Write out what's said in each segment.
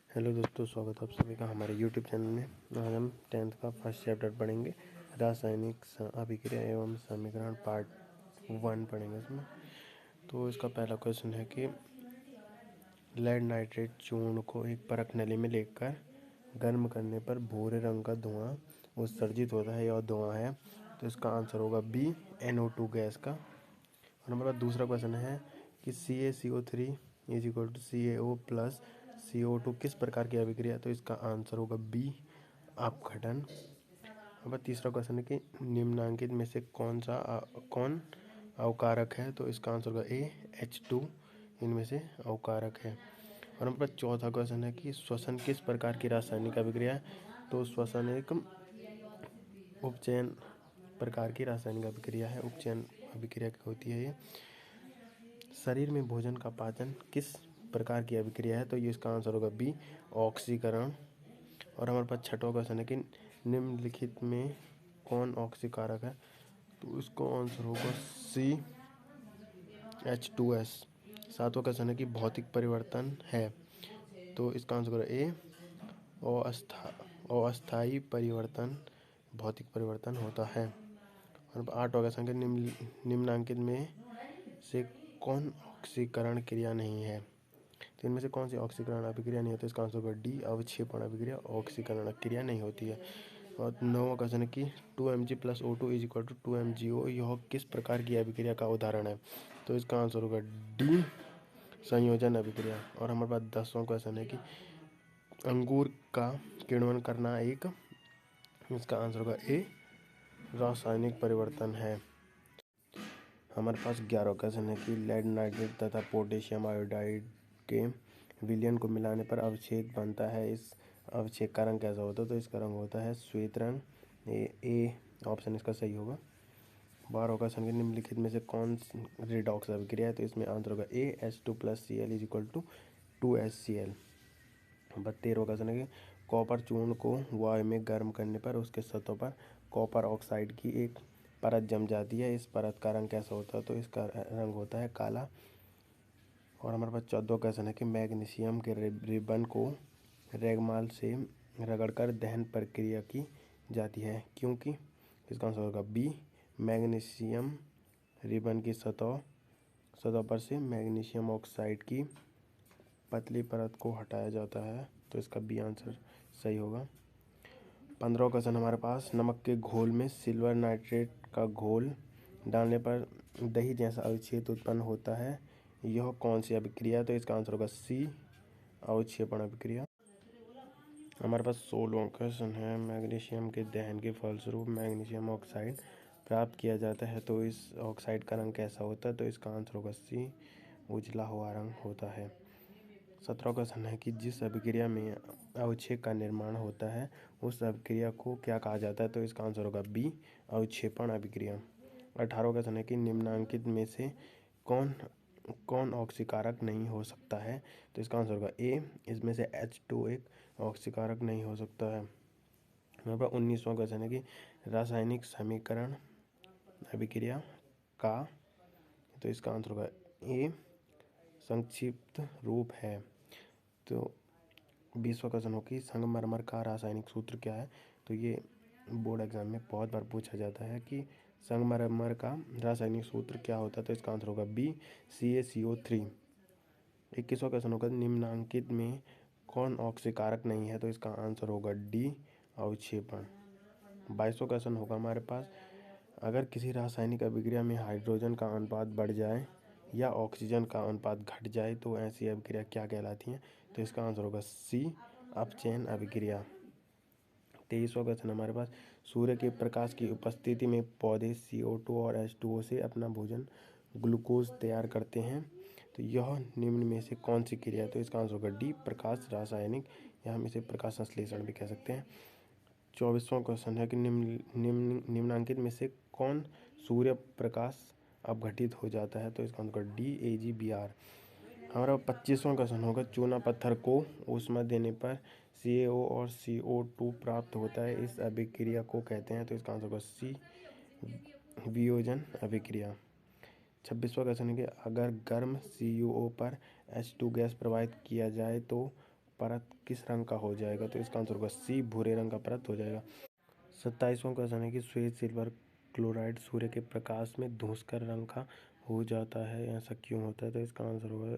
Hello दोस्तों, स्वागत है आप सभी का हमारे यूट्यूब चैनल में। आज हम 10th का फर्स्ट चैप्टर पढ़ेंगे, रासायनिक अभिक्रिया एवं समीकरण पार्ट 1 पढ़ेंगे इसमें। तो इसका पहला क्वेश्चन है कि लेड नाइट्रेट चूर्ण को एक परख नली में लेकर गर्म करने पर भूरे रंग का धुआं उत्सर्जित होता है, यह धुआं है। तो इसका आंसर होगा बी, NO2 गैस का। और हमारा दूसरा क्वेश्चन है कि CaCO3 is equal to CaO plus CO2 किस प्रकार की अभिक्रिया। तो इसका आंसर होगा बी, अपघटन। अब तीसरा क्वेश्चन है कि निम्नांकित में से कौन अवकारक है। तो इसका आंसर होगा ए, H2 इनमें से अवकारक है। और हमारे पास चौथा क्वेश्चन है कि श्वसन किस प्रकार की रासायनिक अभिक्रिया है। तो श्वसन एक उपचयन प्रकार की रासायनिक अभिक्रिया है, उपचयन अभिक्रिया होती है ये। शरीर में भोजन का पाचन किस प्रकार की अभिक्रिया है। तो ये इसका आंसर होगा बी, ऑक्सीकरण। और हमारे पास छठवां क्वेश्चन है कि निम्नलिखित में कौन ऑक्सीकारक है। तो इसका आंसर होगा सी, H2S। सातवां क्वेश्चन है कि भौतिक परिवर्तन है। तो इसका आंसर होगा ए, अस्थायी परिवर्तन, भौतिक परिवर्तन होता है। और आठवां क्वेश्चन है निम्नांकित में से कौन ऑक्सीकरण क्रिया नहीं है। तो इनमें से कौन सी ऑक्सीकरण अभिक्रिया नहीं होती। इसका आंसर होगा डी, अवक्षेपण अभिक्रिया ऑक्सीकरण क्रिया नहीं होती है। और नौवां क्वेश्चन है कि 2Mg plus O2 is equal to 2MgO, यह किस प्रकार की अभिक्रिया का उदाहरण है। तो इसका आंसर होगा डी, संयोजन अभिक्रिया। और हमारे पास 10वां क्वेश्चन है कि अंगूर का किण्वन करना एक, इसका आंसर होगा ए, रासायनिक परिवर्तन है। हमारे पास 11वां क्वेश्चन है कि लेड नाइट्रेट तथा पोटेशियम आयोडाइड के विलयन को मिलाने पर अवच्छेद बनता है, इस अवच्छेद का रंग कैसा होता है। तो इसका रंग होता है श्वेत रंग। ए ऑप्शन इसका सही होगा। 12वां क्वेश्चन के निम्नलिखित में से कौन रिडॉक्स अभिक्रिया है। तो इसमें आंसर होगा A, H2 plus Cl is equal to 2HCl। 13वां क्वेश्चन है कि कॉपर चूर्ण को वायु में गर्म करने पर उसके सतह पर कॉपर ऑक्साइड की एक परत जम जाती है, इस परत का रंग कैसा होता है। तो इसका रंग होता है काला। और हमारे पास 14वां क्वेश्चन है कि मैग्नीशियम के रिबन को रेगमाल से रगड़कर दहन प्रक्रिया की जाती है, क्योंकि इसका आंसर होगा बी, मैग्नीशियम रिबन की सतह पर से मैग्नीशियम ऑक्साइड की पतली परत को हटाया जाता है। तो इसका बी आंसर सही होगा। 15वां क्वेश्चन हमारे पास, नमक के घोल में सिल्वर नाइट्रेट का घोल डालने पर दही जैसा अवच्छेद उत्पन्न होता है, यह कौन सी अभिक्रिया। तो इसका आंसर होगा सी, अवक्षेपण अभिक्रिया। हमारे पास 16वां क्वेश्चन है, मैग्नीशियम के दहन के फलस्वरूप मैग्नीशियम ऑक्साइड प्राप्त किया जाता है, तो इस ऑक्साइड का रंग कैसा होता है। तो इसका आंसर होगा सी, उजला हुआ रंग होता है। 17वां क्वेश्चन है कि जिस अभिक्रिया में अवक्षेप का निर्माण होता है उस अभिक्रिया को क्या कहा जाता है। तो इसका आंसर होगा बी, अवक्षेपण अभिक्रिया। 18वां क्वेश्चन है कि निम्नांकित में से कौन ऑक्सीकारक नहीं हो सकता है। तो इसका आंसर होगा ए, इसमें से H2 एक ऑक्सीकारक नहीं हो सकता है। हमारे पास 19वां क्वेश्चन है कि रासायनिक समीकरण अभिक्रिया का, तो इसका आंसर होगा ए, संक्षिप्त रूप है। तो 20वां क्वेश्चन हो कि संगमरमर का रासायनिक सूत्र क्या है। तो ये बोर्ड एग्जाम में बहुत बार पूछा जाता है कि संगमरमर का रासायनिक सूत्र क्या होता है। तो इसका आंसर होगा बी, CaCO3। 21वां क्वेश्चन होगा निम्नांकित में कौन ऑक्सीकारक नहीं है। तो इसका आंसर होगा डी, अवक्षेपण। 22वां क्वेश्चन होगा हमारे पास, अगर किसी रासायनिक अभिक्रिया में हाइड्रोजन का अनुपात बढ़ जाए या ऑक्सीजन का अनुपात घट जाए तो ऐसी अभिक्रिया क्या कहलाती है। तो इसका आंसर होगा सी, अपचयन अभिक्रिया। 23वां क्वेश्चन हमारे पास, सूर्य के प्रकाश की उपस्थिति में पौधे CO2 और H2O से अपना भोजन ग्लूकोज तैयार करते हैं, तो यह निम्न में से कौन सी क्रिया है। तो इसका आंसर होगा डी, प्रकाश रासायनिक, या हम इसे प्रकाश संश्लेषण भी कह सकते हैं। 24वां क्वेश्चन है कि निम्नांकित में से कौन सूर्य प्रकाश अपघटित हो जाता है। तो इसका आंसर डी, AgBr। हमारा 25वां क्वेश्चन होगा, चूना पत्थर को ऊष्मा देने पर CaO और CO2 प्राप्त होता है, इस अभिक्रिया को कहते हैं। तो इसका आंसर होगा सी, वियोजन अभिक्रिया। 26वां क्वेश्चन है कि अगर गर्म CuO पर H2 गैस प्रवाहित किया जाए तो परत किस रंग का हो जाएगा? तो इसका आंसर होगा सी, भूरे रंग का परत हो जाएगा। 27वां क्वेश्चन है कि श्वेत सिल्वर क्लोराइड सूर्य के प्रकाश में धूसर रंग का हो जाता है, ऐसा क्यों होता है? तो इसका आंसर होगा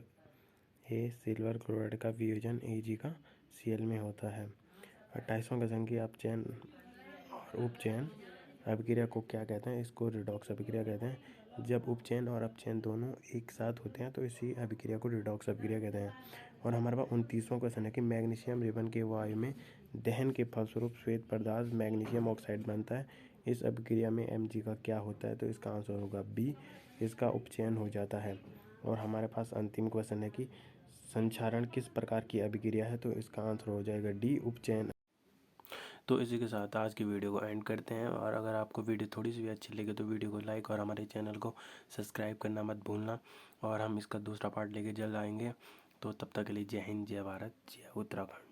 ए, सिल्वर क्लोराइड का वियोजन AgCl में होता है। 28वां क्वेश्चन की अपचयन और उपचयन अभिक्रिया को क्या कहते हैं? इसको रिडॉक्स अभिक्रिया कहते हैं। जब उपचयन और अपचयन दोनों एक साथ होते हैं तो इसी अभिक्रिया को रिडॉक्स अभिक्रिया कहते हैं। और हमारे पास 29वां क्वेश्चन है कि मैग्नीशियम रिबन के वायु में दहन के फलस्वरूप श्वेत पदार्थ मैग्नीशियम ऑक्साइड बनता है। इस अभिक्रिया में Mg का क्या होता है? तो इसका आंसर होगा बी, इसका उपचयन हो जाता है। और हमारे पास अंतिम क्वेश्चन है कि संक्षारण किस प्रकार की अभिक्रिया है? तो इसका आंसर हो जाएगा डी, उपचयन। तो इसी के साथ आज की वीडियो को एंड करते हैं। और अगर आपको वीडियो थोड़ी सी भी अच्छी लगे तो वीडियो को लाइक और हमारे चैनल को सब्सक्राइब करना मत भूलना। और हम इसका दूसरा पार्ट लेके जल्द आएंगे। तो तब तक के लिए जय हिंद, जय भारत, जय उत्तराखंड।